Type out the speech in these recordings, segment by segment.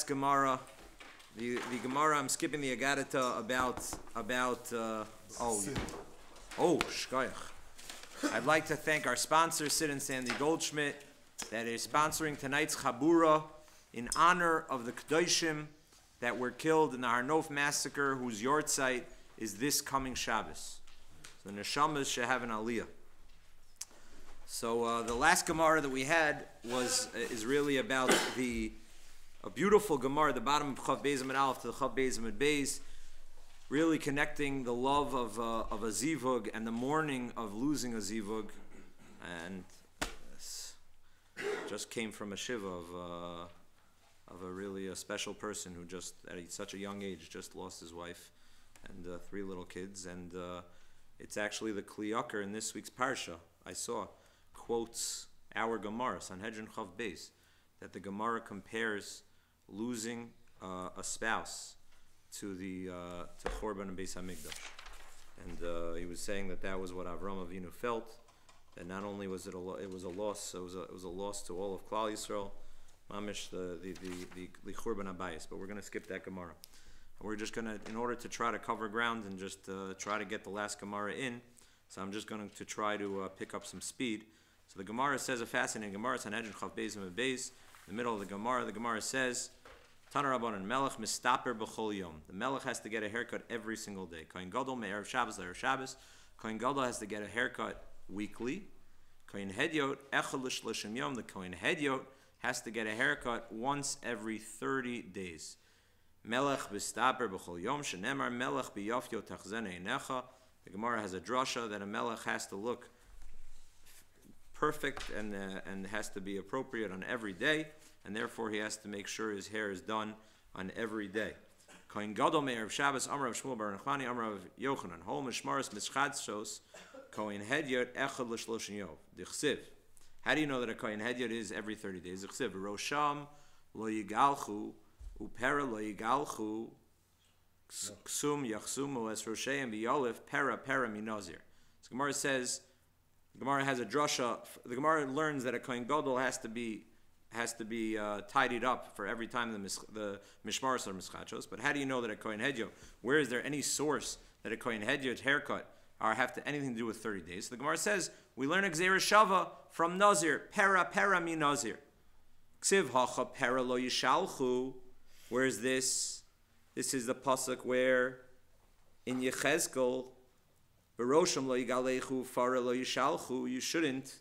Gemara. The Gemara, I'm skipping the Agadata about Shkoyach. I'd like to thank our sponsor, Sid and Sandy Goldschmidt, that is sponsoring tonight's Chabura in honor of the Kedoshim that were killed in the Har Nof massacre, whose yortzeit is this coming Shabbos. So the Neshamas should have an Aliyah. So the last Gemara that we had is really about a beautiful Gemara, the bottom of Chav Beis Amud Aleph to the Chav Beis Amud Beis, really connecting the love of a zivug and the mourning of losing a zivug. And just came from a shiva of a really special person who just at such a young age just lost his wife and 3 little kids. And it's actually the Kliyakar in this week's Parsha I saw quotes our Gemara, Sanhedrin Chav Beis, that the Gemara compares losing a spouse to Chorban and Beis Hamikdash, and he was saying that was what Avram Avinu felt. That not only was it a loss, it was a loss to all of Klal Yisrael, mamish the Chorban Habayis. But we're going to skip that Gemara. We're just going to, in order to try to cover ground and just try to get the last Gemara in. So I'm just going to try to pick up some speed. So the Gemara says a fascinating Gemara. Sanhedrin Chav Beis Amud Beis. In the middle of the Gemara says, Tana Rabbanan Melech mistaper b'chol yom. The Melech has to get a haircut every single day. Kohen Gadol me'erev Shabbos l'erev Shabbos. Kohen Gadol has to get a haircut weekly. Kohen Hedyot echad l'shloshim yom. The Kohen Hedyot has to get a haircut once every 30 days. Melech mistaper b'chol yom. Shenemar Melech b'yafyo tachzene einecha. The Gemara has a drasha that a Melech has to look perfect and has to be appropriate on every day, and therefore he has to make sure his hair is done on every day. Kohen Gadol me'erev Shabbos, Amar Rav Shmuel bar Nachmani, Amar Rav Yochanan, Hol Mishmaros Mischadshos, Kohen Hedyot Echad l'Shloshin Yom. Dichsiv. How do you know that a Kohen Hedyot is every 30 days? Dichsiv. Rosham lo yigalchu, upera lo yigalchu, ksum yachsumu es rosheim b'yolif pera minazir. So Gemara says, the Gemara has a drasha. The Gemara learns that a Kohen Gadol has to be tidied up for every time the mishmaros are mischachos. But how do you know that a Kohen Hedyot? Where is there any source that a Kohen Hedyot haircut anything to do with 30 days? So the Gemara says we learn a Gzeira Shava from Nazir. Pera mi Nazir. Ksiv hacha pera lo yishalchu. Where is this? This is the pasuk where in Yechezkel, Barosham lo yigalechu fara lo yishalchu. You shouldn't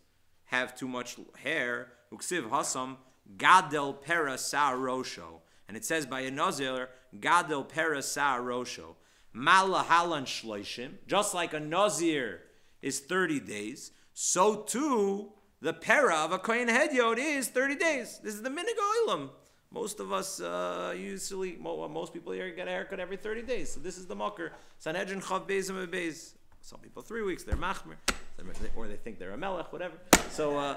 have too much hair. Uksiv hasam gadel pera sa rosho. And it says by a nazir, gadel pera sa rosho. Malahalan shloishim. Just like a nazir is 30 days, so too the pera of a kohen hedyot is 30 days. This is the minig oilam. Most of us most people here get a haircut every 30 days. So this is the mucker. Sanhedrin Chav Beis Amud Beis. Some people 3 weeks, they're machmer, or they think they're a melech, whatever. So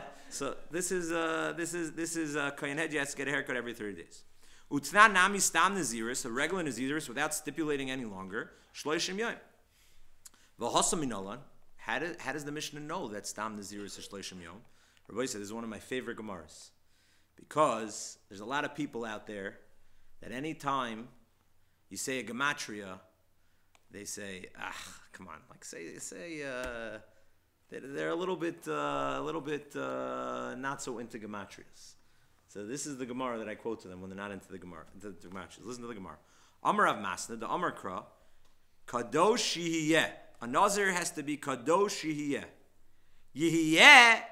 this is kohen hedyot has to get a haircut every 30 days. Utna nami stam naziris, a regular naziris without stipulating any longer. Shloishim yom. V'hasam minolan. How does the Mishnah know that stam naziris is shloishim yom? Rabbi said this is one of my favorite gemaras, because there's a lot of people out there that any time you say a gematria, they say, come on, like say they're a little bit not so into gematrias. So this is the Gemara that I quote to them when they're not into the Gemara, into the gematrias. Listen to the Gemara. Amar Rav Masna, the Amar Kra, kadosh yihiyeh. A nazir has to be kadosh yihiyeh. Yihiyeh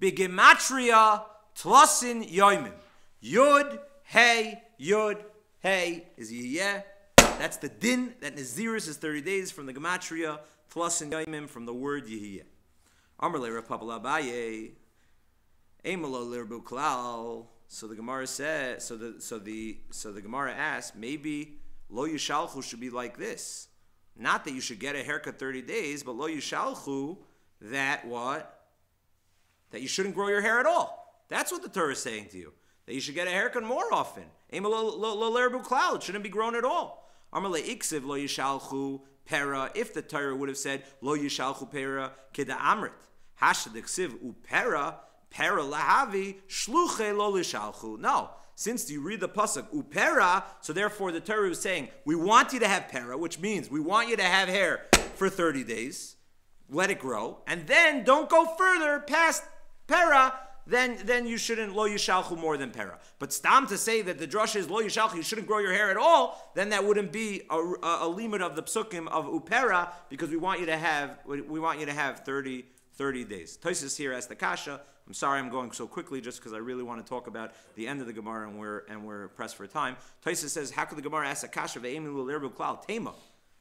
begematria tlasin yoimim. Yud hey is yihiyeh. That's the din that Naziris is 30 days from the Gematria, Tlasin Yaimim from the word Yehiyeh. Amar le Rav Papa Abaye, Eimalo l'Rbu Klal. So the Gemara says, so the Gemara asks, maybe Lo Yishalchu should be like this. Not that you should get a haircut 30 days, but Lo Yishalchu, that what? That you shouldn't grow your hair at all. That's what the Torah is saying to you. That you should get a haircut more often. Eimalo l'Rbu Klal, it shouldn't be grown at all. Amar iksiv lo yishalchu pera. If the Torah would have said lo yishalchu pera keda amrit hashad iksiv u pera lahavi shluche lo yishalchu. No, Since you read the pasuk upera, so therefore the Torah is saying we want you to have pera, which means we want you to have hair for 30 days. Let it grow, and then don't go further past pera. Then you shouldn't lo yishalchu more than pera. But stam to say that the drush is lo yishalchu, you shouldn't grow your hair at all, then that wouldn't be a limit of the psukim of upera, because we want you to have 30 days. Tosfos here asks the kasha. I'm sorry I'm going so quickly just because I really want to talk about the end of the Gemara and we're pressed for time. Tosfos says, how could the Gemara ask a kasha ve'emin l'lirbu klal tema?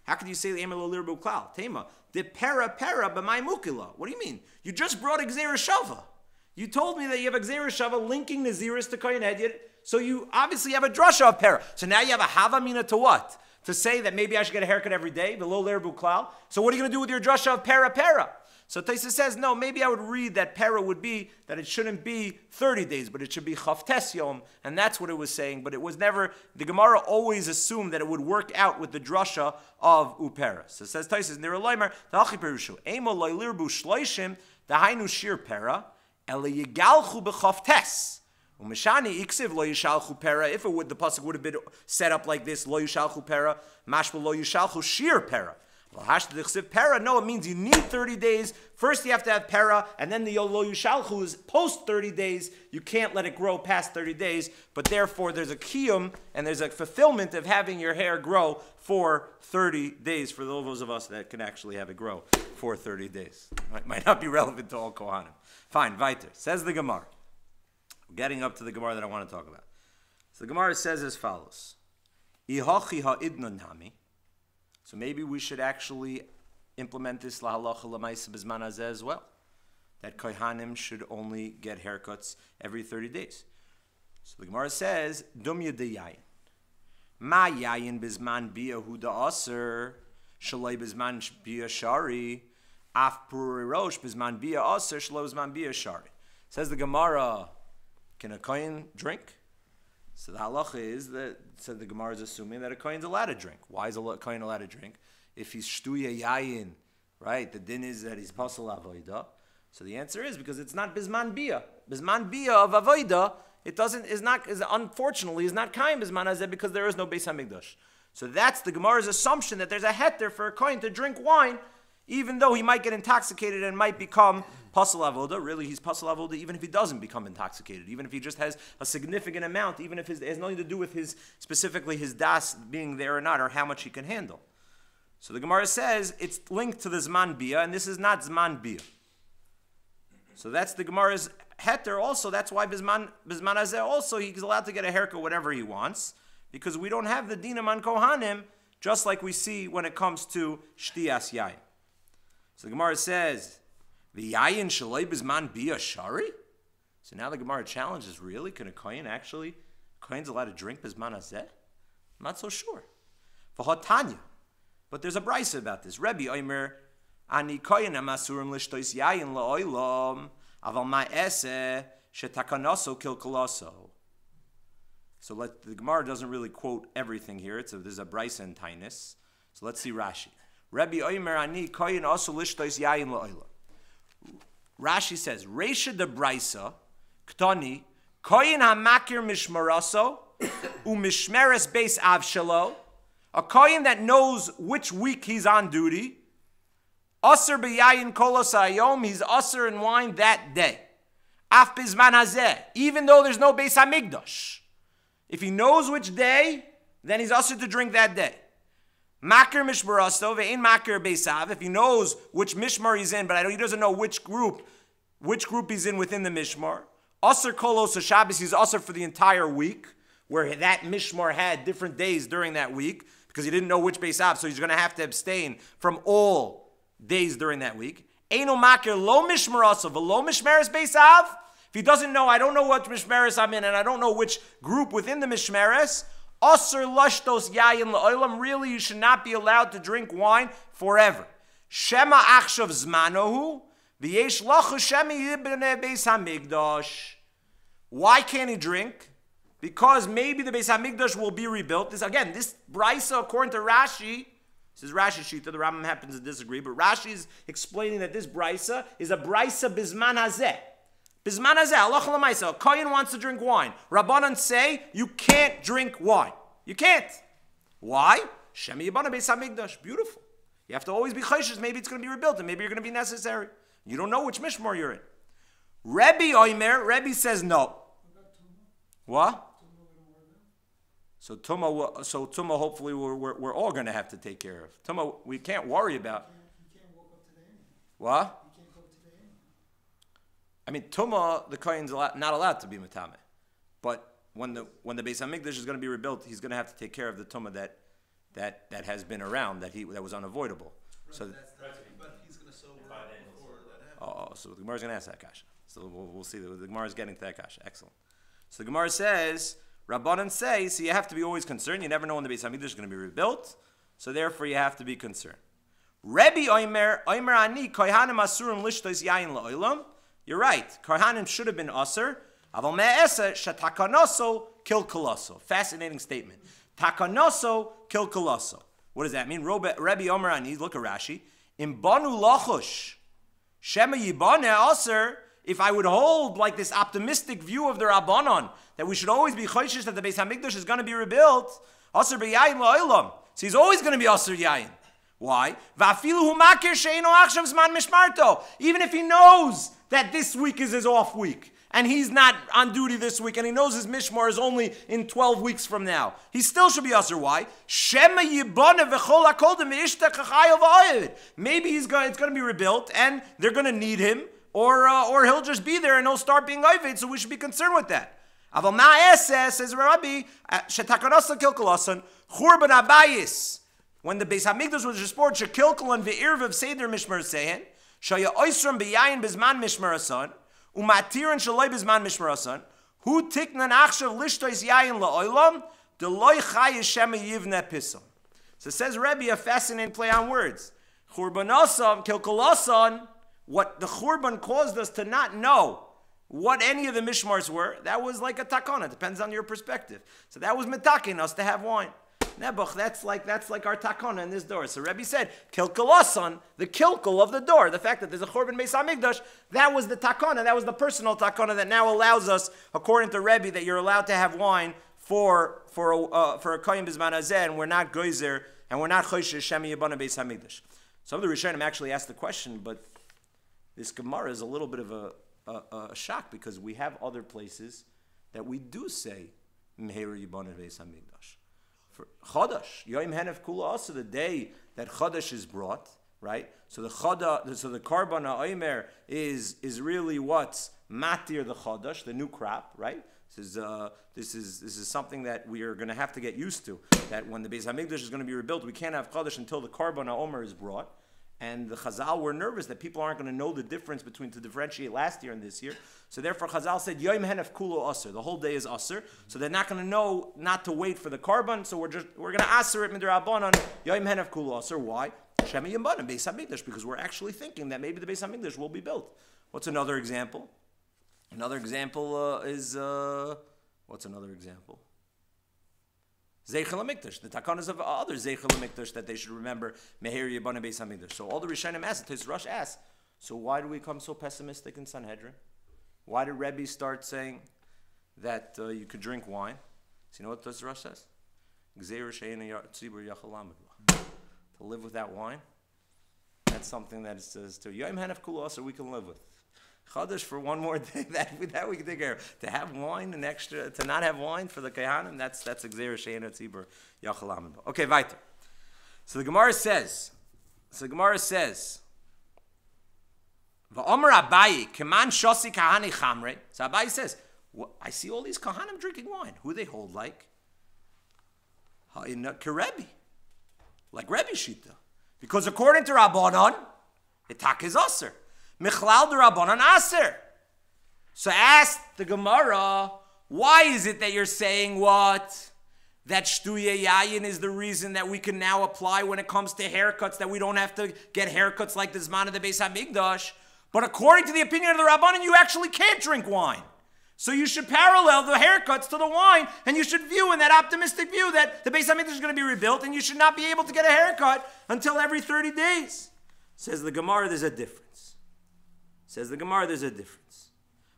How could you say the emin l'lirbu klal tema? The pera b'may mukila. What do you mean? You just brought a gzeira shava. You told me that you have a gzeira shava linking Naziris to Kohen Hedyot, so you obviously have a drasha of pera. So now you have a havamina to what? To say that maybe I should get a haircut every day, below l'irbu klal. So what are you going to do with your drasha of pera? So Tosfos says, no, maybe I would read that pera would be that it shouldn't be 30 days, but it should be chavtes yom, and that's what it was saying. But it was never, the Gemara always assumed that it would work out with the drasha of upera. So it says Tosfos, nira loimer, ta'achi perushu, emo loilirbu shloishim, dahainu shir pera, ele yigalchu b'chavtes. Umeshani iksiv lo yishalchu pera. If it would, the pasuk would have been set up like this: lo yishalchu pera, mashma lo yishalchu shir pera. Pera, no, it means you need 30 days. First you have to have pera, and then the lo yishalchu is post 30 days. You can't let it grow past 30 days, but therefore there's a kiyum, and there's a fulfillment of having your hair grow for 30 days for those of us that can actually have it grow for 30 days. Might not be relevant to all Kohanim. Fine, weiter. Says the Gemara. Getting up to the Gemara that I want to talk about. So the Gemara says as follows. Ihachi ha'idnan hami. So maybe we should actually implement this lahalacha l'maisa b'zman hazeh as well. That kohanim should only get haircuts every 30 days. So the Gemara says, Dum yayin. Ma yayin b'zman bia hu da'aser, shaloi b'zman bia shari, af puri rosh b'zman bia aser, shaloi b'zman bia shari. Says the Gemara, can a kohen drink? So the halacha is that, so the Gemara is assuming that a kohen's allowed to drink. Why is a kohen allowed to drink? If he's shtuya yayin, right? The din is that he's pasal avoida. So the answer is because it's not bisman bia. Bisman bia of avoida, unfortunately is not kaim bisman hazeh because there is no Beis Hamikdash. So that's the Gemara's assumption that there's a heter for a kohen to drink wine, even though he might get intoxicated and might become pasal avoda. Really, he's pasal avoda even if he doesn't become intoxicated, even if he just has a significant amount, even if it has nothing to do with specifically his das being there or not, or how much he can handle. So the Gemara says it's linked to the zman bia, and this is not zman bia. So that's the Gemara's heter also. That's why bisman hazeh also he's allowed to get a haircut whenever he wants, because we don't have the dinam on kohanim, just like we see when it comes to shtiyas yayin. So the Gemara says, the yayin shaloi b'zman bia shari? So now the Gemara challenges, really? Can a kohen kohen's allowed to drink b'zman hazeh? I'm not so sure. V'hatanya. But there's a brisa about this. Rebbe Omer, ani kohen amasurim l'shtois yayin la'olam, aval ma'aseh shetakanoso kilkaloso. So the Gemara doesn't really quote everything here. There's a brisa in Tainus. So let's see Rashi. Rebbe Omer ani kohen also l'shtois yayin la'olam. Rashi says, Reisha de Brisa, Ktani, Koyin HaMakir Mishmaraso, Umishmeres Beis Av Shalo, a Koyin that knows which week he's on duty, Aser B'yayin Kolos Hayom, he's Aser in wine that day. Af Bizman Hazeh, even though there's no Beis Hamikdash. If he knows which day, then he's Aser to drink that day. Makir mishmarasto ve'in makir beisav. If he knows which mishmar he's in, but he doesn't know which group he's in within the mishmar. Aser kolos Shabbos, he's aser for the entire week, where that mishmar had different days during that week, because he didn't know which beisav, so he's going to have to abstain from all days during that week. Eino makir lo mishmaraso ve'lo mishmeres beisav. If he doesn't know, I don't know what mishmeres I'm in, and I don't know which group within the mishmeres. Asr lashtos yayin la'olam. Really, you should not be allowed to drink wine forever. Shema achshav zmanohu v'yesh lachu shemi yibnei Beis Hamikdash. Why can't he drink? Because maybe the Beis Hamikdash will be rebuilt. This brisa, according to Rashi, this is Rashi Shita. The Rambam happens to disagree, but Rashi is explaining that this brisa is a brisa bisman hazeh. Bisman hazeh, halacha l'maisa, a kohen wants to drink wine. Rabbanan say, you can't drink wine. You can't. Why? Shemi yibana beis hamikdash. Beautiful. You have to always be chayshish. Maybe it's going to be rebuilt, and maybe you're going to be necessary. You don't know which mishmar you're in. Rebbe says no. What? So Tumah, hopefully we're all going to have to take care of. Tumah, we can't worry about. You can't walk up to the anyway. What? You can't go to the anyway. I mean, Tumah, the Kohen's not allowed to be Matameh. But when the Beis HaMikdash is going to be rebuilt, he's going to have to take care of the Tumah that has been around, that was unavoidable. Right, so but he's going to sow before that happens. So the Gemara is going to ask that kasha. So we'll see. The Gemara is getting to that kasha. Excellent. So the Gemara says, Rabbanan say, so you have to be always concerned. You never know when the Beis HaMikdash is going to be rebuilt. So therefore you have to be concerned. Rebbe Omer ani kohanim asurim lishtos yayin la'olam. You're right. Kohanim should have been asur. Aval me'esa shetakanoso kilkaloso. Fascinating statement. Takanoso kilkaloso. What does that mean? Rebbe Omer ani, look at Rashi. Imbanu lachush. Shema yibane asur. If I would hold like this optimistic view of the Rabbanon, that we should always be choishish that the Beis HaMikdash is going to be rebuilt, asur b'yayin la'olam. So he's always going to be asur yayin. Why? Even if he knows that this week is his off week, and he's not on duty this week, and he knows his mishmar is only in 12 weeks from now, he still should be asur. Why? Maybe it's going to be rebuilt, and they're going to need him, or he'll just be there and he'll start being oived, so we should be concerned with that. Aval ma'aseh, says Rabbi, shetakanasa kilkalasan, churban abayis. When the Beis HaMikdash was restored, shekilkalan ve'irvav seder mishmar sehen, shaya oisram beyayin bizman mishmar asan, umatiran shaloi bizman mishmar asan, hu tiknan achshav lishtois yayin la'olam, deloi chay yishem yivne pisam. So says Rabbi, a fascinating play on words. Churbanasam, kilkalasan, what the Churban caused us to not know what any of the mishmars were, that was like a takana. Depends on your perspective. So that was mitakin us to have wine. Nebuch, that's like our takana in this door. So Rebbe said, kilkalasan, the kilkal of the door, the fact that there's a Churban Beis HaMikdash, that was the takana, that was the personal takana that now allows us, according to Rebbe, that you're allowed to have wine for a kohen bizman hazeh, and we're not goyzer, and we're not choishish shemi yibana Beis HaMikdash. Some of the Rishonim actually asked the question, but this Gemara is a little bit of a shock, because we have other places that we do say Meher Yibana Beis HaMikdash. For Chodesh, Yom Henef Kula, also the day that Chodesh is brought, right? So the Karban HaOmer is really what's matir the Chodesh, the new crop, right? This is something that we are going to have to get used to. That when the Beis HaMikdash is going to be rebuilt, we can't have Chodesh until the Karban HaOmer is brought. And the Chazal were nervous that people aren't going to know the difference between to differentiate last year and this year. So therefore Chazal said, Yom Henef Kulo Aser. The whole day is Aser. So they're not going to know not to wait for the Karban. So we're going to Aser it Midrabanan, Yom Henef Kulo Aser. Why? Shemi Yimbanim, Beis HaMikdash, because we're actually thinking that maybe the Beis HaMikdash will be built. What's another example? Another example is, what's another example? Zeichel HaMikdash, the takanas of other Zeichel HaMikdash that they should remember Meher Yibana Beis HaMikdash. So all the Rishonim asked, Tais Rosh asked, so why do we become so pessimistic in Sanhedrin? Why did Rebbe start saying that you could drink wine? So you know what Tais Rosh says? To live without wine, that's something that it says to Yom Hanef Kula, so we can live with. Chodesh for one more day, that we can take care of. To have wine, an extra, to not have wine for the Kehanim, that's Gzeir Sheina Tzibur Yachal Amid. Okay, weiter. So the Gemara says, V'omer Abayi, Keman Shosi Kahani Chamre. So Abayi says, I see all these Kahanim drinking wine. Who they hold like? Kerebi. Like Rebbe Shita. Because according to Rabbanon, Itak is Aser. Michlal de Rabbanan Aser. So ask the Gemara, why is it that you're saying what? That Shtuye Yayin is the reason that we can now apply when it comes to haircuts, that we don't have to get haircuts like the Zman of the Beis HaMikdash. But according to the opinion of the Rabbanan, you actually can't drink wine. So you should parallel the haircuts to the wine, and you should view in that optimistic view that the Beis HaMikdash is going to be rebuilt, and you should not be able to get a haircut until every 30 days. Says the Gemara, there's a difference.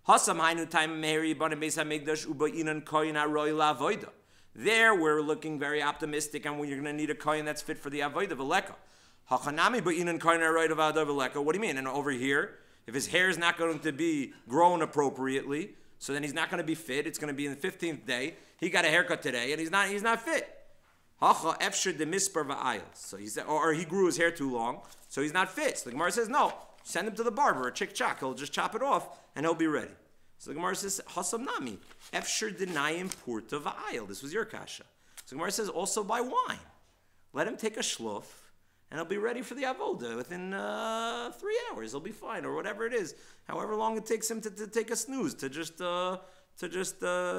Hasam hainu time meheri bana beis hamikdash uba inan koyin aroi la'avoida. There we're looking very optimistic, and you're going to need a koyin that's fit for the avoida v'leka. Hachanami ba inan koyin aroi la'avoida v'leka. What do you mean? And over here, if his hair is not going to be grown appropriately, so then he's not going to be fit. It's going to be in the 15th day. He got a haircut today, and he's not fit. Hacha efshir de misper va'ayil. So he said, or he grew his hair too long, so he's not fit. So the Gemara says, no, send him to the barber, a chick-chak. He'll just chop it off, and he'll be ready. So the Gemara says, Hasam nami, efshir denayim purta va'ayil. This was your kasha. So the Gemara says, also by wine. Let him take a shlof, and he'll be ready for the avoda within 3 hours. He'll be fine, or whatever it is. However long it takes him to take a snooze, to just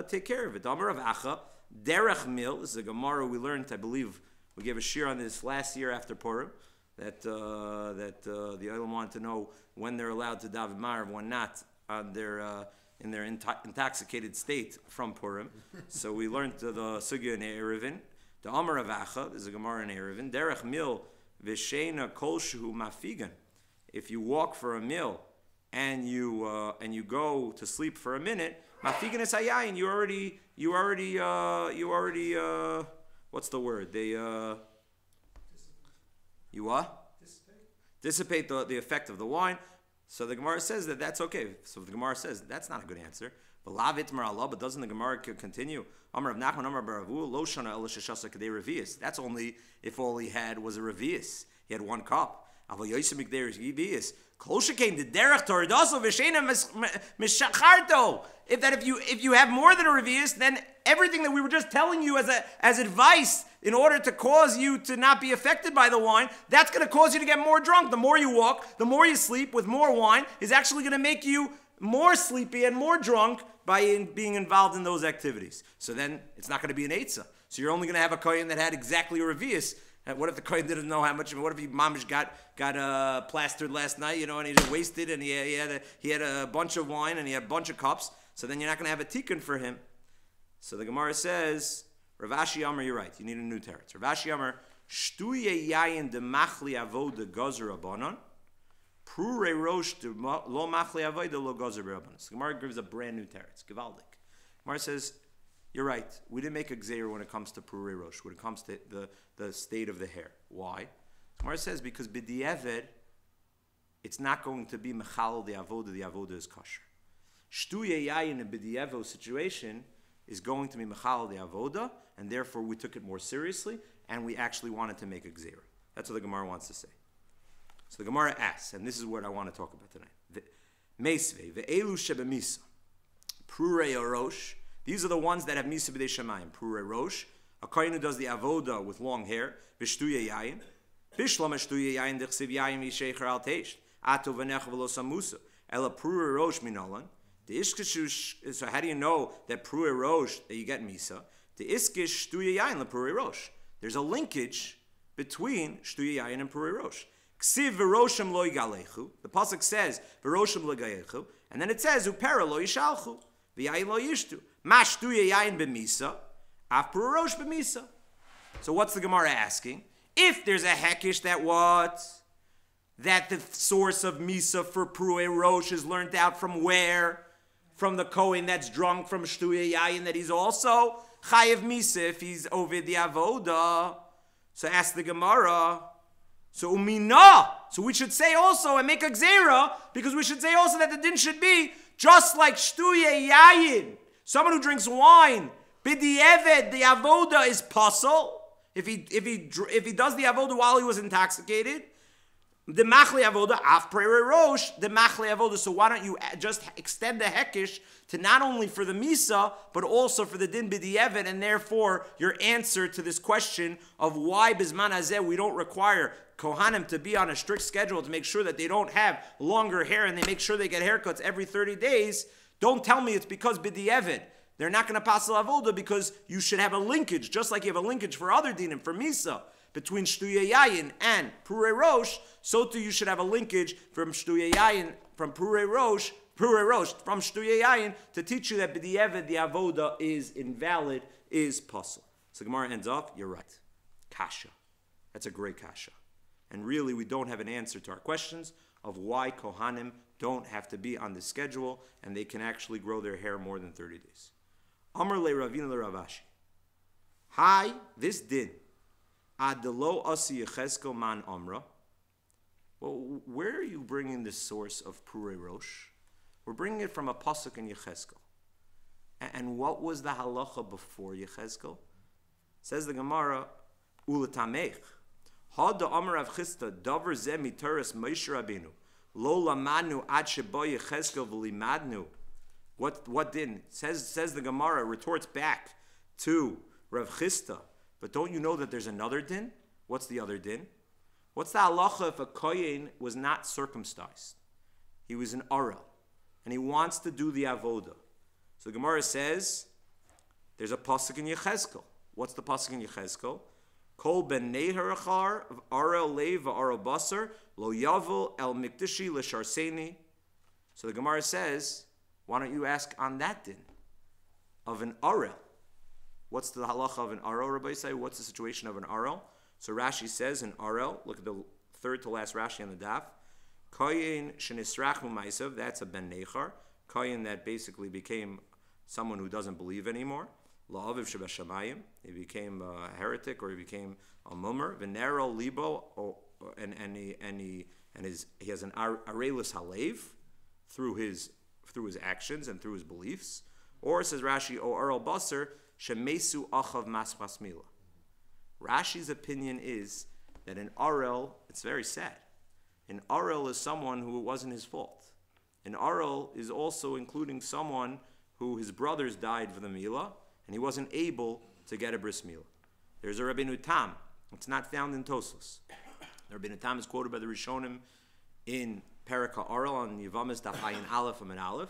take care of it. Amar of Acha, derech mil. This is a Gemara we learned. I believe we gave a shir on this last year after Purim. That the Olam wanted to know when they're allowed to daven Marav, when not, on in their intoxicated state from Purim. So we learned the sugya in Erevin. The Amar of Acha. This is a Gemara in Erevin. Derech mil v'sheina kol shehu mafigan. If you walk for a meal and you go to sleep for a minute, mafigan is hayayin. You already what's the word? You what? Dissipate the effect of the wine. So the Gemara says that that's okay. So the Gemara says that's not a good answer. But doesn't the Gemara continue? That's only if all he had was a revius. He had one cup. If you have more than a revius, then everything that we were just telling you as advice in order to cause you to not be affected by the wine, that's going to cause you to get more drunk. The more you walk, the more you sleep with more wine is actually going to make you more sleepy and more drunk by being involved in those activities. So then it's not going to be an eitzah. So you're only going to have a kohen that had exactly a revius. What if the kohen didn't know how much? What if he mamish got plastered last night, and he just wasted, and he had a bunch of wine and he had a bunch of cups. So then you're not going to have a tikkun for him. So the Gemara says, Rav Ashi Amar, you're right. You need a new teretz. Rav Ashi Amar, shtuye yayin de machli avoda gozer abanon, prure rosh de lo machli avoda lo gozer abanon. So the Gemara gives a brand new teretz. Givaldik. Gemara says, you're right. We didn't make a gzeir when it comes to prure rosh, when it comes to the state of the hair. Why? Gemara says because b'di'eved, it's not going to be mechal the avoda is kosher. Shtuye yayin in a b'di'evo situation is going to be mechal the avoda, and therefore we took it more seriously, and we actually wanted to make a gzeira. That's what the Gemara wants to say. So the Gemara asks, and this is what I want to talk about tonight. Meisvei ve'elu shebemisa prurei orosh. These are the ones that have misa b'dei shemayim. Prurei rosh. A kohen who does the avoda with long hair. V'shtuye yayin. Bishlam shtuye yayin dechsiv yayin v'shecher al teish. Ato v'nech v'lo samusa. Ela prurei rosh minolan. So how do you know that prurei rosh that you get misa? The iskish shtuye yayin leprurei rosh. There's a linkage between shtuye yayin and prurei rosh. Ksiv v'roshim lo yigalechu. The pasuk says v'roshim lo yigalechu, and then it says upera lo yishalchu v'yayin lo yishtu. Ma shtuye yayin b'misa, af prurei rosh b'misa. So what's the Gemara asking? If there's a hekish that what? That the source of misa for prurei rosh is learned out from where? From the Kohen that's drunk from shtuye yayin, that he's also chayev misa if he's over the avoda. So ask the Gemara. So umina. So we should say also and make a gzeira, because we should say also that the din should be just like shtuye yayin. Someone who drinks wine, b'di'eved, the avoda is puzzle. If he does the avoda while he was intoxicated, the machli avoda af prurei rosh, the machli avoda. So why don't you just extend the hekish to not only for the misa but also for the din b'di'eved, and therefore your answer to this question of why bizman hazeh we don't require kohanim to be on a strict schedule to make sure that they don't have longer hair and they make sure they get haircuts every 30 days. Don't tell me it's because b'di'eved they're not going to pass the avoda, because you should have a linkage, just like you have a linkage for other dinim, for misa, between shtuye yayin and prurei rosh. So too you should have a linkage from shtuye yayin, from prurei rosh, from shtuye yayin, to teach you that b'di'eved the avoda is invalid, is puzzle. So Gemara ends up, you're right, kasha. That's a great kasha. And really we don't have an answer to our questions of why Kohanim don't have to be on the schedule and they can actually grow their hair more than 30 days. Amar le Ravina le Ravashi. Hi, this din. Adelo asi Yecheskel man amra. Well, where are you bringing this source of Purei Rosh? We're bringing it from a pasuk in Yecheskel. And what was the halacha before Yecheskel? Says the Gemara, Ulatamech. Had the Amar of Chista, Davar Zeh Mitaras Moshe Rabbeinu. Lo lamanu ad sheba Yecheskel v'limadnu. What din? Says the Gemara, retorts back to Rav Chista. But don't you know that there's another din? What's the other din? What's the halacha if a kohen was not circumcised? He was an Arel, and he wants to do the avoda. So the Gemara says, there's a pasuk in Yecheskel. What's the pasuk in Yecheskel? Kol ben neherachar Arel leiv v'Arel basar lo yavel el mikdashi l'sharseni. So the Gemara says, why don't you ask on that din of an Arel? What's the halacha of an Arel, Rabbi say? What's the situation of an Arel? So Rashi says in Arel, look at the third to last Rashi on the daf, Koyin shenisrach ma'asav, that's a ben nechar. Koyin that basically became someone who doesn't believe anymore. La'aviv shebashamayim, he became a heretic or he became a mummer. V'nero libo, and he has an arelis halev through his actions and through his beliefs. Or says Rashi, O Arel Basar, shemesu achav mas mila. Rashi's opinion is that an Arel, it's very sad. An Arel is someone who it wasn't his fault. An Arel is also including someone who his brothers died for the Milah, and he wasn't able to get a bris milah. There's a Rabbeinu Tam. It's not found in Tosfos. The Rabbeinu Tam is quoted by the Rishonim in Perika Arel on Yevamis Daf Ayin Aleph Amid Aleph.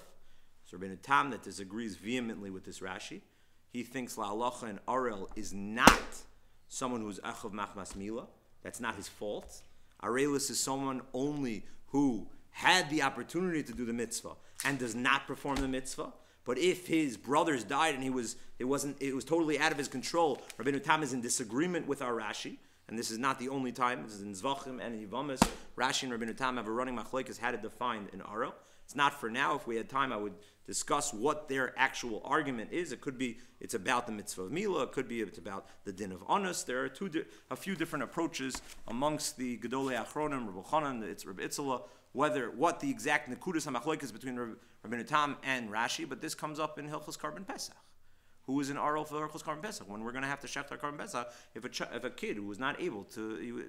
So Rabbeinu Tam that disagrees vehemently with this Rashi. He thinks La Halacha and Arel is not someone who's Achav Machmas Milah. That's not his fault. Arelis is someone only who had the opportunity to do the mitzvah and does not perform the mitzvah. But if his brothers died and it was totally out of his control, Rabbeinu Tam is in disagreement with our Rashi, and this is not the only time. This is in Zvachim and in Yivamis. Rashi and Rabbeinu Tam have a running machlokes how to define an Arel. It's not for now. If we had time, I would discuss what their actual argument is. It could be it's about the mitzvah of Milah. It could be it's about the din of Anus. There are a few different approaches amongst the Gedolei Achronim, Rabbi Chanan, it's Rabbi Itzela, what the exact nekudas hamachlokes is between Rabbeinu Tam and Rashi. But this comes up in Hilchos Karban Pesach. Who is an Arel for Hilchos Karban Pesach? When we're going to have to shecht our Karban Pesach, if a kid who was not able to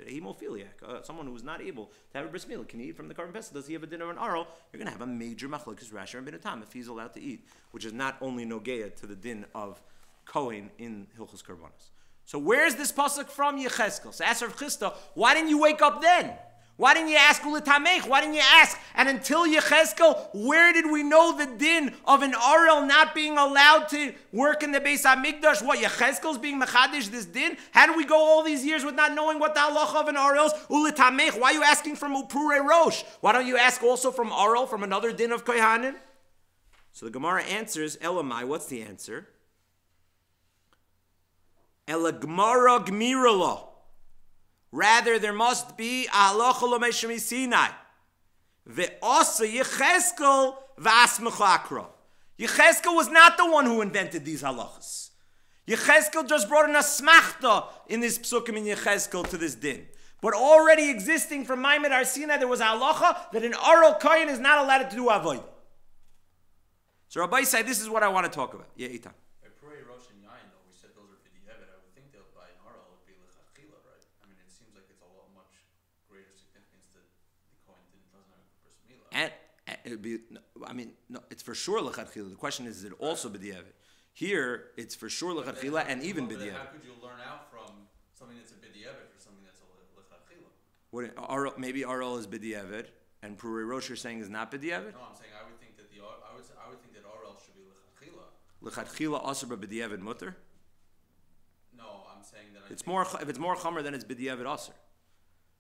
hemophiliac, someone who was not able to have a bris milah, can he eat from the Karban Pesach? Does he have a din of an Arel? You're going to have a major machlokes Rashi and Rabbeinu Tam if he's allowed to eat, which is not only nogeya to the din of Kohen in Hilchos Karbanos. So where's this pasuk from Yecheskel? So ask Rav Chista, why didn't you wake up then? Why didn't you ask Ulitamech? Why didn't you ask? And until Yecheskel, where did we know the din of an Arel not being allowed to work in the Beis HaMikdash? What, Yecheskel's being mechadish this din? How did we go all these years with not knowing what the halacha of an Arel is? Ulitamech, why are you asking from Upurei Rosh? Why don't you ask also from Arel, from another din of Kohanim? So the Gemara answers, Elamai, what's the answer? Elagmara Gmirala. Rather, there must be a halacha l'meshe MiSinaia. Ve'asa Yecheskel v'asmecha akra. Yecheskel was not the one who invented these halachas. Yecheskel just brought an asmachta in this psukim in Yecheskel to this din. But already existing from Maimed Har Sinai, there was a halacha that an Arel Kohen is not allowed to do avodah. So Rabbi said, this is what I want to talk about. Yeah, Itan. It would be, no, it's for sure lechatchila. The question is it also b'diavad? Here, it's for sure lechatchila and even b'diavad. How could you learn out from something that's a b'diavad for something that's a lechatchila? Maybe Arel is b'diavad, and Purei Rosh you're saying is not b'diavad? No, I'm saying I would think that Arel should be lechatchila. Lechatchila asr b'diavad mutter? No, I'm saying that if it's more chamer than it's b'diavad asr.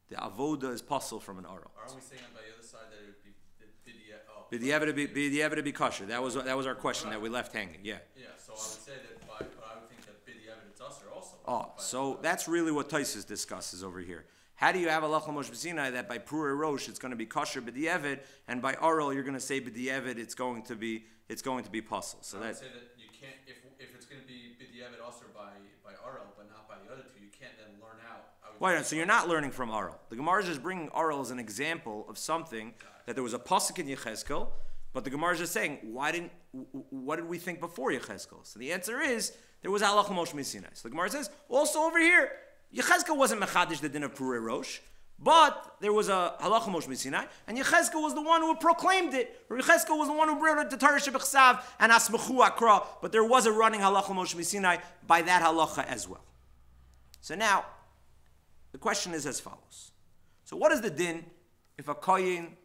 The avoda is possible from an Arel. Aren't we saying on the other side that it would be b'diavad to be kosher? That was our question that we left hanging. Yeah. Yeah. So I would say that, but I would think that b'diavad it's usher also. Oh, so that's really what Taisus discusses over here. How do you have halacha Moshe MiSinaia that by Purei Rosh it's going to be kosher b'di'evid, and by Aral you're going to say b'di'evid it's going to be puzzle. So I would say that you can't, if it's going to be b'di'evid also by Aral, but not by the other two, you can't then learn out. Wait, so you're not learning from Aral. The Gemara is just bringing Aral as an example of something that there was a pasuk in Yechezkel, but the Gemara is just saying, what did we think before Yechezkel? So the answer is, there was halacha Moshe MiSinaia. So the Gemara says, also over here, Yechezkel wasn't mechadish the din of Purei Rosh, but there was a halacha Moshe MiSinaia, and Yechezkel was the one who proclaimed it. Or Yechezkel was the one who brought it to Torah Shebechsav and Asmechu Akra, but there was a running halacha Moshe MiSinaia by that halacha as well. So now, the question is as follows. So what is the din if a kohen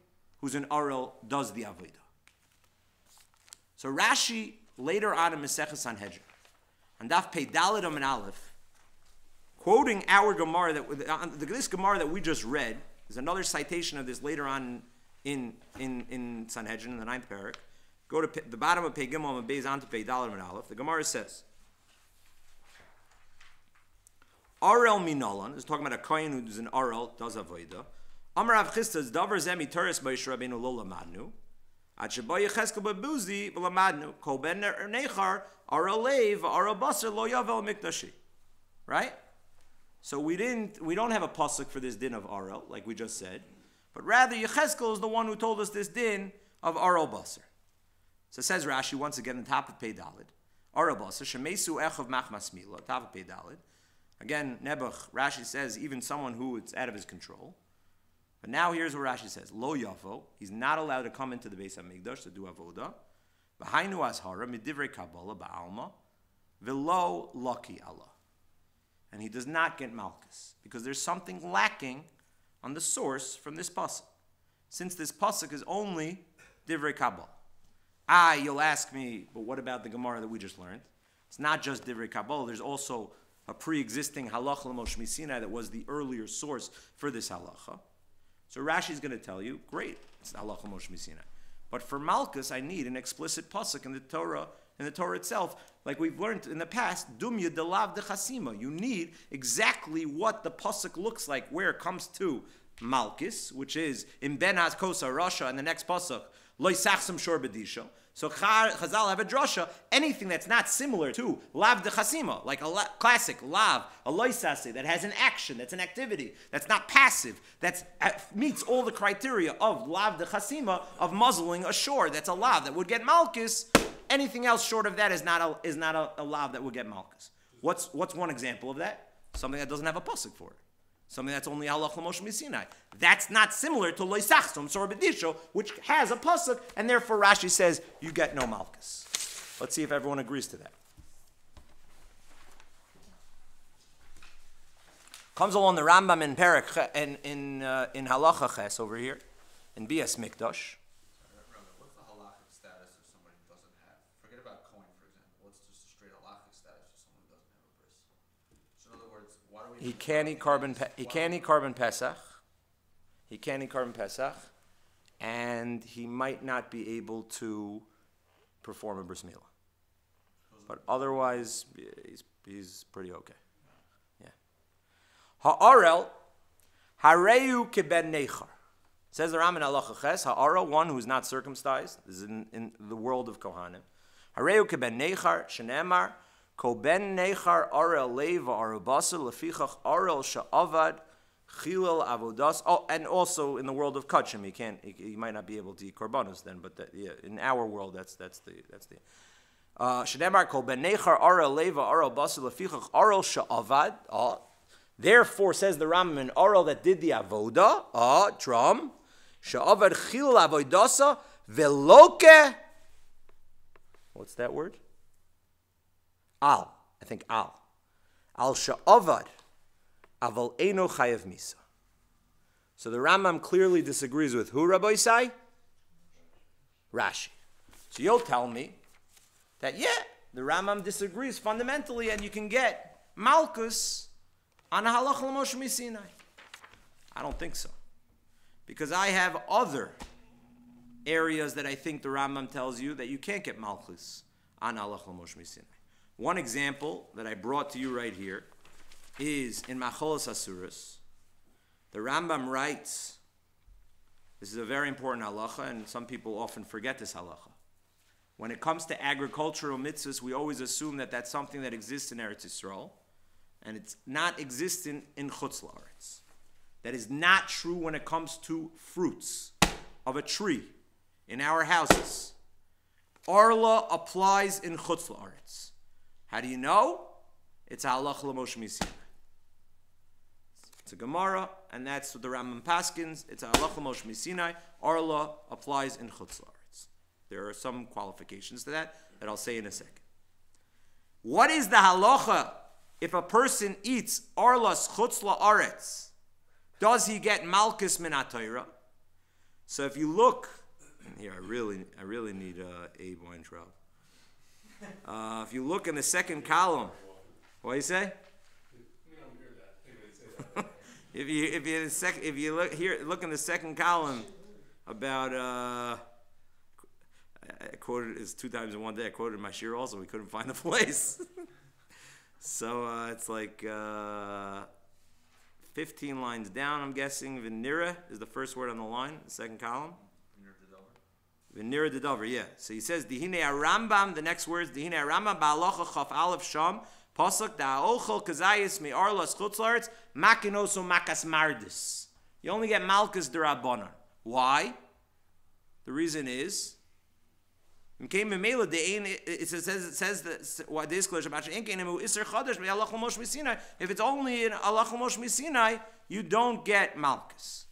who's an Aral does the avodah? So Rashi, later on in Maseches Sanhedrin, and Daf Pei Daled Amud Aleph, quoting our Gemara, this Gemara that we just read, there's another citation of this later on in Sanhedrin, in the 9th parak. Go to the bottom of Pei Gimel and Beis on to Pei Daled Amud Aleph. The Gemara says, Aral Minolan is talking about a kohen who's an Aral, does avodah. Amar Rav Chisda, Davar Zemi Teres Moshe Rabbeinu Lo Lamadnu. Ad Sheba Yechezkel Bebuzi V'Lamadnu. Kol Ben Nechar Aral Leiv Aral Basar Lo Yavel Mikdashi. Right? So we don't have a pasuk for this din of Aral, like we just said, but rather Yechezkel is the one who told us this din of Aral Basar. So it says Rashi once again on top of Pei Daled, Aral Basar Shemesu Echav Machmas Mila, top of Pei Daled. Again, Nebuch, Rashi says, even someone who it's out of his control. But now here's what Rashi says. Lo yavo, he's not allowed to come into the Beis HaMikdash to do avodah. V'hainu azhara, midivrei Kabbalah, ba'alma, v'lo laki Allah. And he does not get Malkos, because there's something lacking on the source from this pasuk. Since this pasuk is only divrei Kabbalah. You'll ask me, but what about the Gemara that we just learned? It's not just divrei Kabbalah, there's also a pre-existing halacha Moshe MiSinaia that was the earlier source for this halacha. So Rashi is going to tell you, great, it's halacha Moshe MiSinaia. But for Malkos, I need an explicit pasuk in the Torah itself, like we've learned in the past, dumya delav dechasima. You need exactly what the pasuk looks like, where it comes to Malkos, which is in Ben Kosa Rasha, and the next pasuk, lo yisachsam shor bedisha. So Chazal have a drasha, anything that's not similar to lav de chasima, like a classic lav, a loisase, that has an action, that's an activity, that's not passive, that meets all the criteria of lav de chasima, of muzzling a shore, that's a lav that would get Malkos. Anything else short of that is not a lav that would get Malkos. What's one example of that? Something that doesn't have a pasuk for it. Something that's only halacha Moshe MiSinaia. That's not similar to lo yisachsam sor bedisho, which has a pasuk, and therefore Rashi says you get no Malkos. Let's see if everyone agrees to that. Comes along the Rambam in Perek in Halacha Ches over here in Bias Mikdash. What's the halachic status of somebody who doesn't have? Forget about coin, for example. What's just a straight halachic status of someone who doesn't have a bris? So in other words, why do we? He can't eat carbon pesach. He can't eat carbon pesach, and he might not be able to perform a bris milah. But otherwise, he's pretty okay. Yeah. Ha'arel hareu keben nechar. Says the Ram in Halacha Ches, ha'arel, one who is not circumcised, this is in the world of Kohanim. Hareu keben nechar, shenemar, ko ben nechar arel leiva arubasa, lefichach arel sha'avad, chilel avodas. Oh, and also in the world of Kachim, he might not be able to eat korbanos then, but in our world, that's the. Shenemar ko ben nechar arel leiva arel basa, lefichach arel sha'avad. Therefore, says the Rambam, an arel that did the avoda, drum. Sha'avad chil avoidasa veloke. What's that word? Al. I think al. Al sha'avad aval eno chayav misa. So the Rambam clearly disagrees with who, Rabbi Isai? Rashi. So you'll tell me that, the Rambam disagrees fundamentally, and you can get Malkos on a halacha Moshe MiSinaia. I don't think so. Because I have other areas that I think the Rambam tells you that you can't get Malkos on halacha Moshe MiSinaia. One example that I brought to you right here is in Macholos Asuras. The Rambam writes, this is a very important halacha, and some people often forget this halacha. When it comes to agricultural mitzvahs, we always assume that that's something that exists in Eretz Yisrael, and it's not existent in Chutz La'aretz. That is not true when it comes to fruits of a tree in our houses. Arla applies in Chutz La'aretz. How do you know? It's a halacha l'Moshe MiSinaia. It's a Gemara, and that's what the Rambam paskins. It's a halacha l'Moshe MiSinaia. Arla applies in Chutz La'aretz. There are some qualifications to that I'll say in a second. What is the halacha if a person eats Arlas Chutz La'aretz? Does he get Malkos min HaTorah? So if you look, and here I really need Abe Weintraub. If you look in the second column, what do you say? if you look in the second column about I quoted it 2 times in one day. I quoted my shir also. We couldn't find the place. So it's like 15 lines down, I'm guessing. Vinira is the first word on the line, the second column. Vinira de Dover, yeah. So he says, Dihine Rambam, the next words, Dihine Rambam, Ba'alocha Chaf Aleph Sham, Pasuk Da'ochel Kazayis Me Arlas Chutz La'aretz, Makinoso Makas Mardis. You only get Malkus D'Rabbanan. Why? The reason is, it says that what this if it's only in Halacha l'Moshe MiSinaia, you don't get Malkus.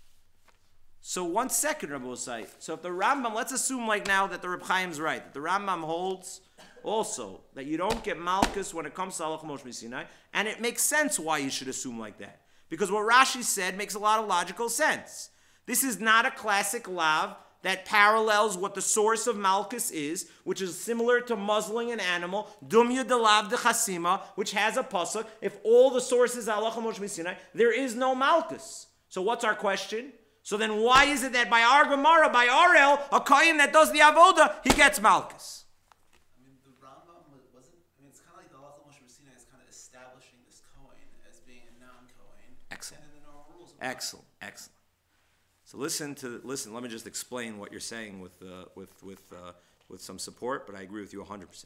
So 1 second, Rabbi Osai. So if the Rambam, let's assume like now that the Reb Chaim's right, that the Rambam holds also that you don't get Malkus when it comes to Halacha l'Moshe MiSinaia, and it makes sense why you should assume like that. Because what Rashi said makes a lot of logical sense. This is not a classic lav that parallels what the source of Malkus is, which is similar to muzzling an animal, Dumya de Lav de Chasima, which has a pasuk. If all the sources are Halacha l'Moshe MiSinaia, there is no Malkus. So what's our question? So then why is it that by our Gemara, by our El, a Kohen that does the Avoda, he gets Malkus? I mean, the Rambam wasn't, it's kind of like the Halacha l'Moshe MiSinaia is kind of establishing this Kohen as being a non-Kohen. Excellent. And then there are rules. Excellent. So listen. Let me just explain what you're saying with some support, but I agree with you 100%.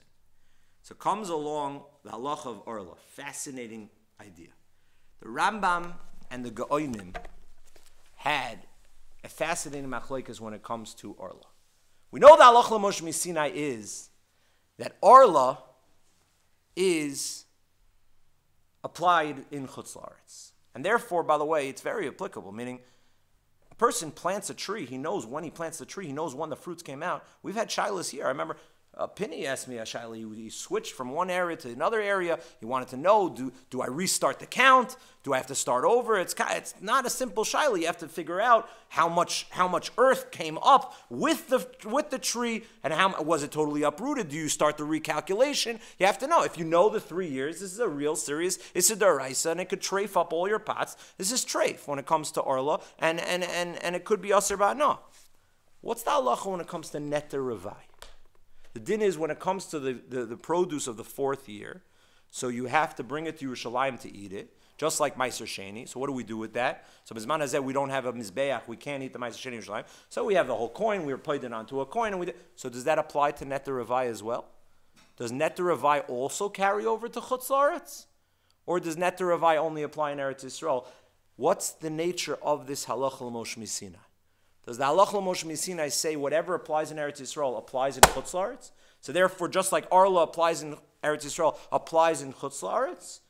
So comes along the halacha of Orla, fascinating idea. The Rambam and the Gaonim had a fascinating machlokes when it comes to Orla. We know the halacha l'Moshe MiSinaia is that Orla is applied in Chutz La'aretz, and therefore, by the way, it's very applicable. Meaning, a person plants a tree, he knows when he plants the tree, he knows when the fruits came out. We've had shilas here. I remember Pinney asked me a shaila. He switched from one area to another area. He wanted to know, do I restart the count? Do I have to start over? It's not a simple shaila. You have to figure out how much earth came up with the tree, and how was it totally uprooted? Do you start the recalculation? You have to know. If you know the 3 years, this is a real serious, it's a daraisa, and it could treif up all your pots. This is treif when it comes to Orla, and it could be aser ba'ana. What's the halacha when it comes to neter revai? The din is when it comes to the produce of the 4th year, so you have to bring it to Yerushalayim to eat it, just like Meiser Sheni. So what do we do with that? So Bizman Hazeh, we don't have a Mizbeach, we can't eat the Meiser Sheni in Yerushalayim. So we have the whole coin, we were played it onto a coin. So does that apply to Neter Revai as well? Does Neter Revai also carry over to Chutz La'aretz? Or does Neter Revai only apply in Eretz Yisrael? What's the nature of this Halacha l'Moshe MiSinaia? Does the Halacha l'Moshe MiSinaia say whatever applies in Eretz Yisrael applies in Chutz La'aretz? So therefore, just like Arla applies in Eretz Yisrael, applies in Chutz La'aretz,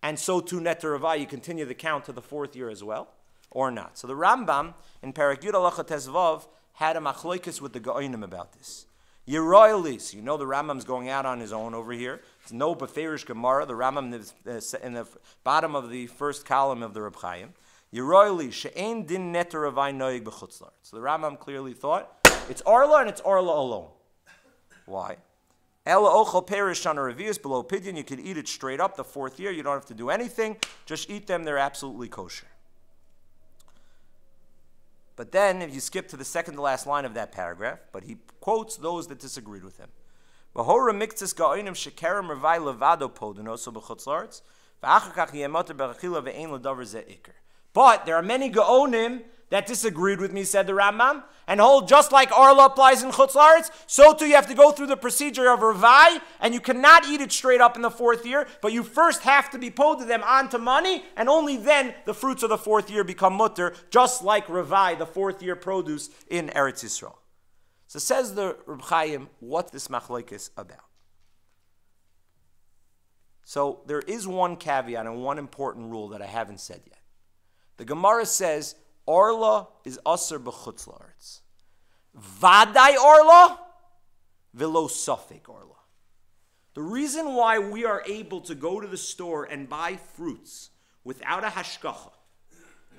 and so too Neter Revai, you continue the count to the 4th year as well, or not? So the Rambam in Perek Yud Halacha Tezvav had a machlokes with the Gaonim about this. Yeroilis, you know the Rambam's going out on his own over here. It's no Beferish Gemara. The Rambam is in the bottom of the first column of the Reb Chaim. Yeroili she'ein din neter revai noig b'chutz la'aretz. So the Rambam clearly thought it's Arla and it's Arla alone. Why? Ela ochel perish on a revius below pidyon. You could eat it straight up the 4th year. You don't have to do anything. Just eat them. They're absolutely kosher. But then, if you skip to the second to last line of that paragraph, but he quotes those that disagreed with him. V'hora miktzis ga'onim shekerem revai levado podono so b'chutz la'aretz v'achar kach yemoter berachila ve'ein l'davar ze iker. But there are many Gaonim that disagreed with me, said the Rambam, and hold just like Arla applies in Chutz La'aretz, so too you have to go through the procedure of Revai, and you cannot eat it straight up in the 4th year, but you first have to be poded them onto money, and only then the fruits of the 4th year become mutter, just like Revai, the 4th year produce in Eretz Yisrael. So says the Reb Chaim, what's this machlokes about? So there is one caveat and one important rule that I haven't said yet. The Gemara says, Orla is aser b'chutz la'aretz. Vaday Orla, velo safek Orla. The reason why we are able to go to the store and buy fruits without a hashgacha,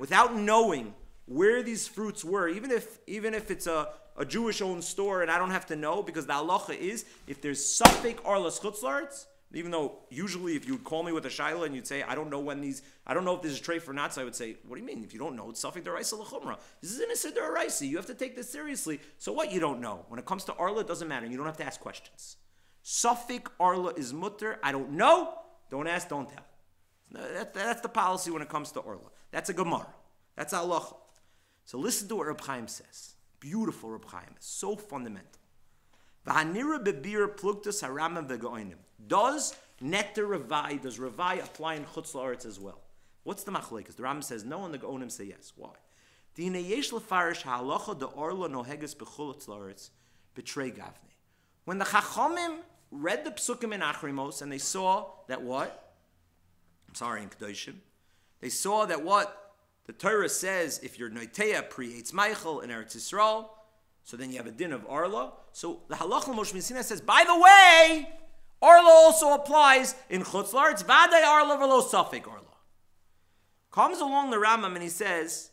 without knowing where these fruits were, even if it's a Jewish-owned store and I don't have to know, because the halacha is, if there's safek Orla chutz la'aretz, even though usually if you would call me with a shaila and you'd say, I don't know if this is tray for nuts, I would say, what do you mean? If you don't know, it's safek d'oraisa l'chumra. This is an issur d'oraisa. You have to take this seriously. So what? You don't know. When it comes to Arla, it doesn't matter. You don't have to ask questions. Safek Arla is mutter. I don't know. Don't ask, don't tell. That's the policy when it comes to Arla. That's a Gemara. That's halacha. So listen to what Reb Chaim says. Beautiful Reb Chaim. It's so fundamental. V'hanira bebir pluktas haramim v'goinim. Does Revai apply in Chutz La'aretz as well? What's the machlekes? The Rambam says no, and the Gaonim say yes. Why? Dina yesh lefarish halacha de orla noheges b'chutz la'aretz b'trei gavne. When the Chachamim read the Psukim in Achrimos and they saw that what? I'm sorry, in Kedoshim. They saw that what the Torah says, if your Noitea pre-Eitz Meichel in Eretz Yisrael, so then you have a din of Arla. So the Halacha Moshe MiSinaia says, by the way, Arla also applies in Chutz La'aretz. Vaday Arla v'lo safek Arla. Comes along the Rambam and he says,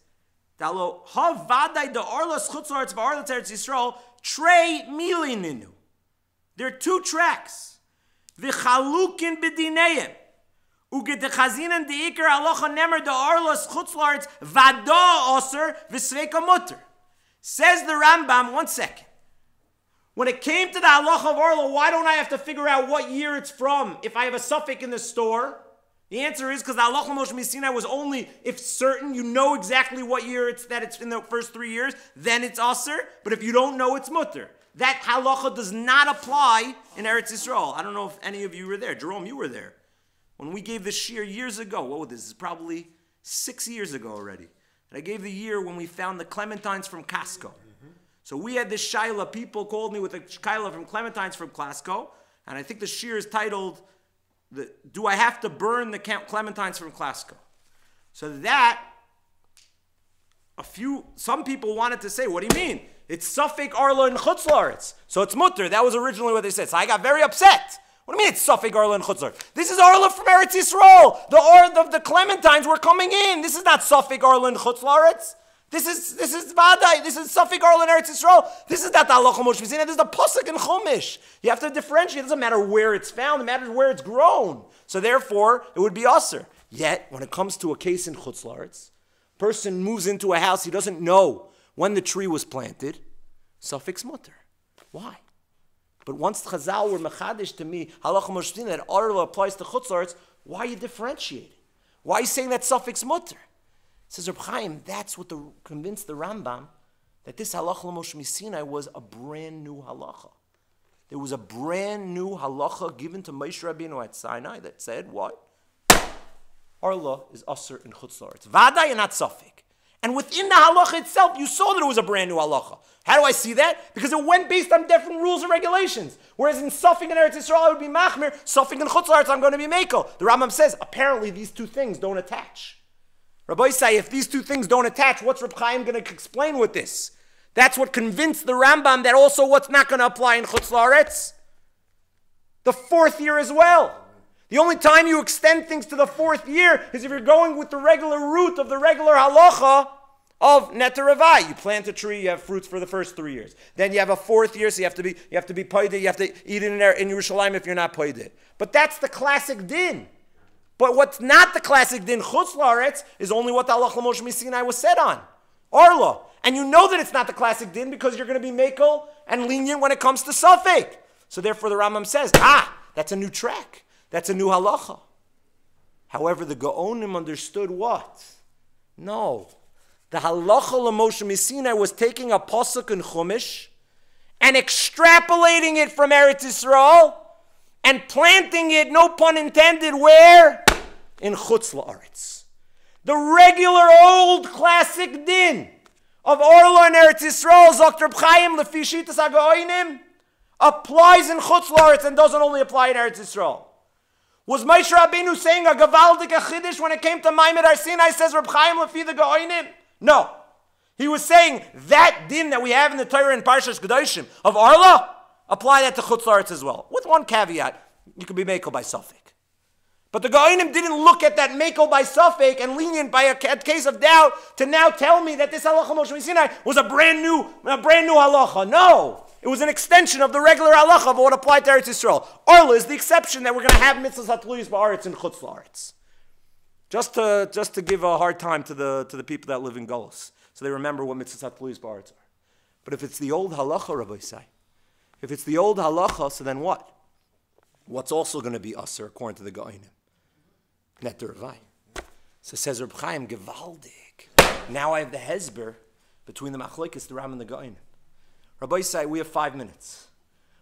Dalo ha vaday de Arla Chutz La'aretz v'Arla Teretz Yisrael trei milininu. There are 2 tracks. V'chalukin b'dineim. Ugedechazinen deikar halacha nemer de Arla Chutz La'aretz vada aser v'sveika mutter. Says the Rambam, 1 second. When it came to the halacha of Arla, why don't I have to figure out what year it's from if I have a suffix in the store? The answer is because the halacha Moshe MiSinaia was only if certain, you know exactly what year it's in the first 3 years, then it's aser. But if you don't know, it's mutter. That halacha does not apply in Eretz Yisrael. I don't know if any of you were there. Jerome, you were there. When we gave this shir years ago, this is probably 6 years ago already. And I gave the year when we found the clementines from Costco. So we had this shaila, people called me with a shaila from clementines from Costco, and I think the shir is titled, Do I Have to Burn the Clementines from Costco? So that, some people wanted to say, what do you mean? It's safek Arla and Chutz La'aretz. So it's mutter. That was originally what they said. So I got very upset. What do you mean it's safek Arla and Chutz La'aretz? This is Arla from Eretz Yisrael. The clementines were coming in. This is not safek Arla and Chutz La'aretz. This is Vadai. This is Safek Arla in Eretz Yisrael. This is not the Halacha Moshe MiSinaia. This is the Pasuk in Chumash. You have to differentiate. It doesn't matter where it's found. It matters where it's grown. So therefore, it would be aser. Yet, when it comes to a case in Chutz La'aretz, person moves into a house, he doesn't know when the tree was planted, Safek mutter. Why? But once Chazal were mechadish to me, Halacha Moshe MiSinaia, that Arla applies to Chutz La'aretz, why are you differentiating? Why are you saying that Safek mutter? Says Reb Chaim, that's what convinced the Rambam that this halacha Moshe MiSinaia was a brand new halacha. There was a brand new halacha given to Moshe Rabbeinu at Sinai that said what? Arla is aser in Chutz La'aretz. Vaday and not safek. And within the halacha itself, you saw that it was a brand new halacha. How do I see that? Because it went based on different rules and regulations. Whereas in safek and Eretz Yisrael, I would be machmir. Safek and Chutz La'aretz, I'm going to be mekel. The Rambam says, apparently these 2 things don't attach. Rabbi say, if these 2 things don't attach, what's Reb Chaim going to explain with this? That's what convinced the Rambam that also what's not going to apply in Chutz La'aretz? The 4th year as well. The only time you extend things to the 4th year is if you're going with the regular route of the regular halacha of Neter Revai. You plant a tree, you have fruits for the first 3 years. Then you have a 4th year, so you have to be paideh, you have to eat it in Yerushalayim if you're not paideh. But that's the classic din. But what's not the classic din, Chutz La'aretz, is only what the Halacha Moshe MiSinaia was said on. Arla. And you know that it's not the classic din because you're going to be mekel and lenient when it comes to Safek. So therefore the Rambam says, that's a new track. That's a new halacha. However, the Gaonim understood what? No. The halacha l'Moshe MiSinai was taking a pasuk in Chumash and extrapolating it from Eretz Yisrael and planting it, no pun intended, where? In Chutz La'aretz. The regular old classic din of Orla and Eretz Yisrael, Dr. Chaim Lefi Shitas HaGaonim, applies in Chutz La'aretz and doesn't only apply in Eretz Yisrael. Was Moshe Rabbeinu saying a gavaldik a chiddush when it came to Maimed Har Sinai, says Reb Chaim Lefi the Gaonim? No. He was saying that din that we have in the Torah in Parshas Kedoshim of Orla, apply that to Chutz La'aretz as well. With one caveat, you could be mekel by Safek. But the Gaonim didn't look at that mekel by Safek and lenient by a case of doubt to now tell me that this halacha Moshe MiSinai was a brand new halacha. No. It was an extension of the regular halacha of what applied to Eretz Yisrael. Orla is the exception that we're going to have mitzvahs hatluyos ba'aretz and chutz la'aretz. Just to give a hard time to the people that live in Golus, so they remember what mitzvahs hatluyos ba'aretz are. But if it's the old halacha, Rabbi Say, if it's the old halacha, so then what? What's also going to be usher according to the Gaonim? Net derevai. So says Reb Chaim Gevaldik. Now I have the hezber between the machlokes, the Ram and the Gaonim. Rabbi Say, we have 5 minutes.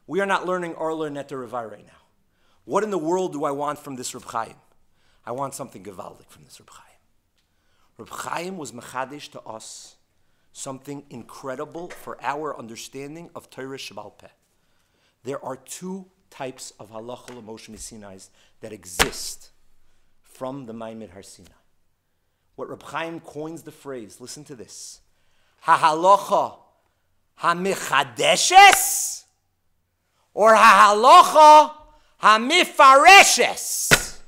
We are not learning Arla Net derevai right now. What in the world do I want from this Reb Chaim? I want something Gevaldik from this Reb Chaim. Reb Chaim was mechadish to us something incredible for our understanding of Torah Shebal Peh. There are 2 types of halacha l'Moshe MiSinai that exist from the Maimed Har Sinai. What Reb Chaim coins the phrase, listen to this, ha-halacha ha-mechadeshes or ha-halacha ha-mifareshes.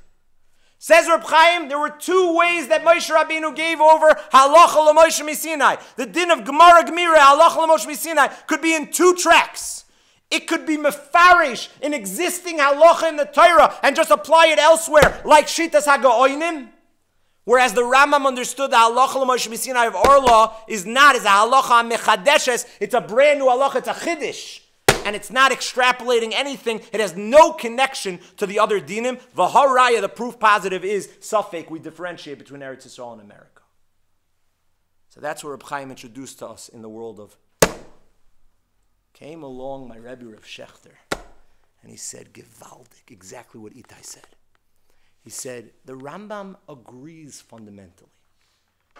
Says Reb Chaim, there were 2 ways that Moshe Rabbeinu gave over halacha l'Moshe MiSinai. The din of Gemara Gemira, halacha l'Moshe MiSinai, could be in 2 tracks. It could be mefarish, an existing halacha in the Torah, and just apply it elsewhere, like Shitas HaGaonim. Whereas the Rambam understood the halacha l'Moshe MiSinai of Orla is not, it's a halacha mechadeshes, it's a brand new halacha, it's a chiddush. And it's not extrapolating anything, it has no connection to the other dinim. V'haraya, the proof positive is, Safek, we differentiate between Eretz Yisrael and America. So that's what Reb Chaim introduced to us in the world of. Came along my Rebbe Rav Shechter, and he said, Gevaldik, exactly what Itai said. He said, the Rambam agrees fundamentally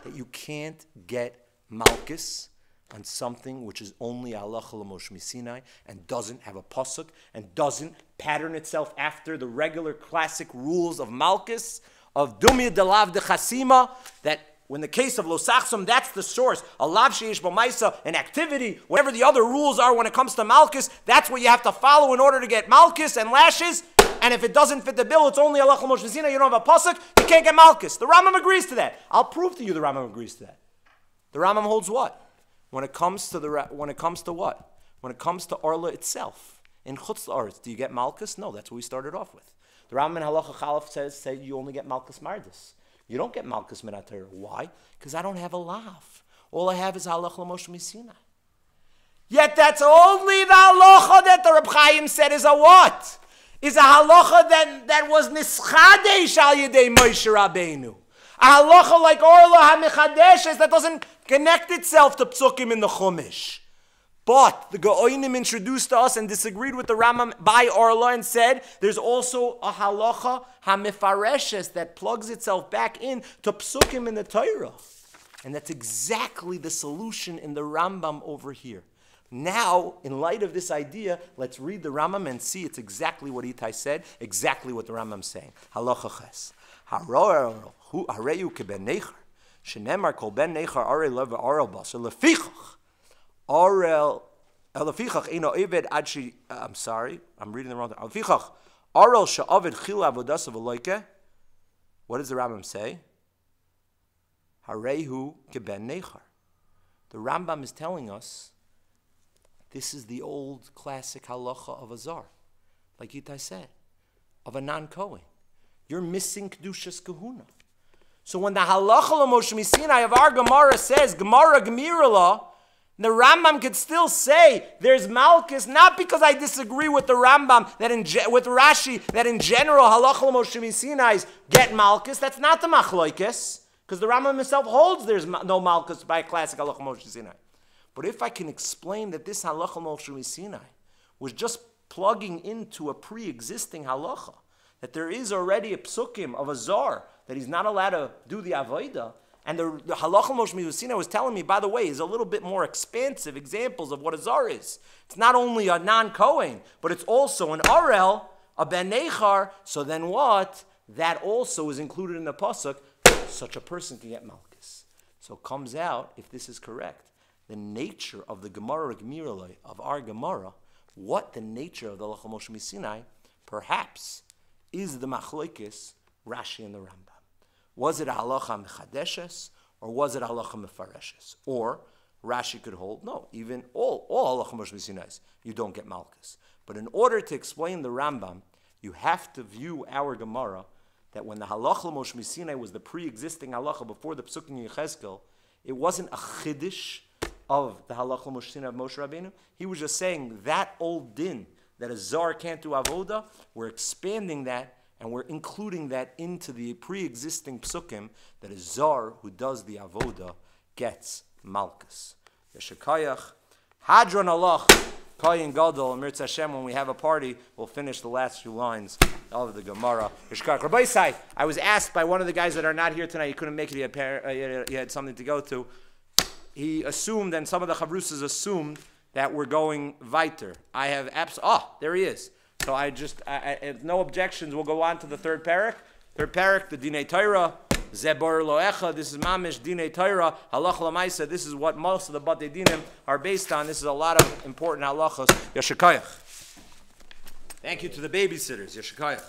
that you can't get Malkos on something which is only halacha l'Moshe MiSinai and doesn't have a pasuk and doesn't pattern itself after the regular classic rules of Malkos, of Dumya Delav de Chasima, that when the case of Losachsum, that's the source. A lav sheish b'maisa, an activity, whatever the other rules are when it comes to Malkos, that's what you have to follow in order to get Malkos and lashes. And if it doesn't fit the bill, it's only halacha l'Moshe MiSinai, you don't have a pasuk, you can't get Malkos. The Rambam agrees to that. I'll prove to you the Rambam agrees to that. The Rambam holds what? When it comes to what? When it comes to Orla itself. In Chutz La'aretz, do you get Malkos? No, that's what we started off with. The Rambam in Halacha Chalaf says you only get Malkos Mardis. You don't get Malkos Min HaTorah. Why? Because I don't have a lav. All I have is halacha l'Moshe MiSinai. Yet that's only the halacha that the Reb Chaim said is a what? Is a halacha that was nischadesh al yedei Moshe Rabbeinu. A halacha like Orla HaMechadeshes that doesn't connect itself to psukim in the Chumash. But the Gaonim introduced to us and disagreed with the Rambam by Orla and said there's also a halacha ha-mefareshes that plugs itself back in to psukim in the Torah. And that's exactly the solution in the Rambam over here. Now, in light of this idea, let's read the Rambam and see it's exactly what Itai said, exactly what the Rambam's saying. Halacha ches. Hareyu keben neicher. Shenemar kol ben neicher arei lev arel basar lefichach. Arel lefichach eno eved adshi. I'm sorry, I'm reading the wrong thing. Lefichach arel she'aved chila avodasav aloike. What does the Rambam say? Harehu keben neicher. The Rambam is telling us this is the old classic halacha of a zar, like Itai said, of a non-Kohen. You're missing Kedushas Kahuna. So when the halacha l'Moshe MiSinai of our Gemara says, Gemara Gemirala, the Rambam could still say there's Malkos, not because I disagree with the Rambam, with Rashi, that in general halacha l'Moshe MiSinai get Malkos. That's not the machlokes. Because the Rambam himself holds there's no Malkos by a classic Halacha Moshe Sinai. But if I can explain that this Halacha Moshe Sinai was just plugging into a pre-existing Halacha, that there is already a psukim of a Zar, that he's not allowed to do the Avodah, and the Halacha Moshe Sinai was telling me, by the way, is a little bit more expansive examples of what a Zar is. It's not only a non-Kohen, but it's also an Arel, a Ben Nechar. So then what? That also is included in the Pasuk. Such a person can get Malkos. So it comes out, if this is correct, the nature of the Gemara Gemiraloi, of our Gemara, what the nature of the Halacha Moshe Sinai, perhaps, is the Machlokes Rashi and the Rambam. Was it a halacha mechadeshes, or was it a halacha mefareshes? Or Rashi could hold, no, even all halacha Moshe Sinai, you don't get Malkos. But in order to explain the Rambam, you have to view our Gemara that when the halacha Moshe Sinai was the pre-existing halacha before the Psukim in Yechezkel, it wasn't a chiddush of the halacha Moshe Sinai of Moshe Rabbeinu. He was just saying that old din that a zar can't do avoda, we're expanding that and we're including that into the pre-existing psukim that a zar who does the avoda gets Malkos. Yeshakayach, Hadron Allah, Kayin Gadol, Mirtz Hashem, when we have a party, we'll finish the last few lines of the Gemara. Yeshakayach. Rabbi Isai, I was asked by one of the guys that are not here tonight, he couldn't make it, he had something to go to. He assumed, and some of the Chavrusas assumed, that we're going weiter. I have there he is. So if no objections, we'll go on to the third parak. Third parak, the Dinei Torah, Zebor Loecha, this is Mamish, Dinei Torah, Halacha Lamaisa, this is what most of the Batei Dinim are based on. This is a lot of important halachos. Yeshakayach. Thank you to the babysitters. Yeshakayach.